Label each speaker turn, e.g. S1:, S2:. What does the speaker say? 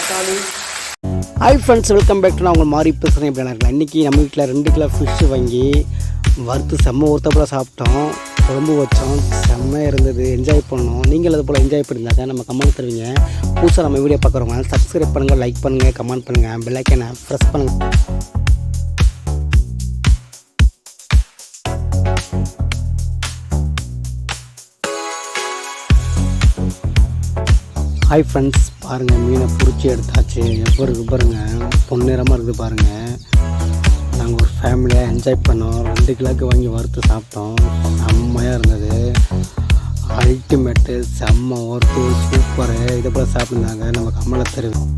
S1: Hi friends, welcome back to நான் உங்கள் மாதிரி பேசுகிறேன். எப்படி இருக்கலாம். இன்றைக்கி நம்ம வீட்டில் 2 கிலோ ஃபிஷ்ஷு வாங்கி வறுத்து செம்ம ஒருத்தப்பட சாப்பிட்டோம். குழம்பு வச்சோம், செம்மையாக இருந்தது. என்ஜாய் பண்ணோம். நீங்கள் அது போல் என்ஜாய் பண்ணியிருந்தாங்க நம்ம கமெண்ட் தருவீங்க. புதுசாக நம்ம வீடியோ பார்க்குறவங்க சப்ஸ்கிரைப் பண்ணுங்கள், லைக் பண்ணுங்கள், கமெண்ட் பண்ணுங்கள், பெல் ஐக்கனை ப்ரெஸ் பண்ணுங்கள். ஹாய் ஃப்ரெண்ட்ஸ், பாருங்கள் மீனை பிடிச்சி எடுத்தாச்சு. எப்போ இருக்குது பாருங்கள், பொன்னிறமாக இருக்குது பாருங்கள். நாங்கள் ஒரு ஃபேமிலியாக என்ஜாய் பண்ணோம். 2 கிலோக்கு வாங்கி வறுத்து சாப்பிட்டோம். செம்மையாக இருந்தது. அல்டிமேட்டு, செம்ம ஒர்க்கு, சூப்பரு. இதை போல் சாப்பிட்ருந்தாங்க நம்ம கமலை தெரியும்.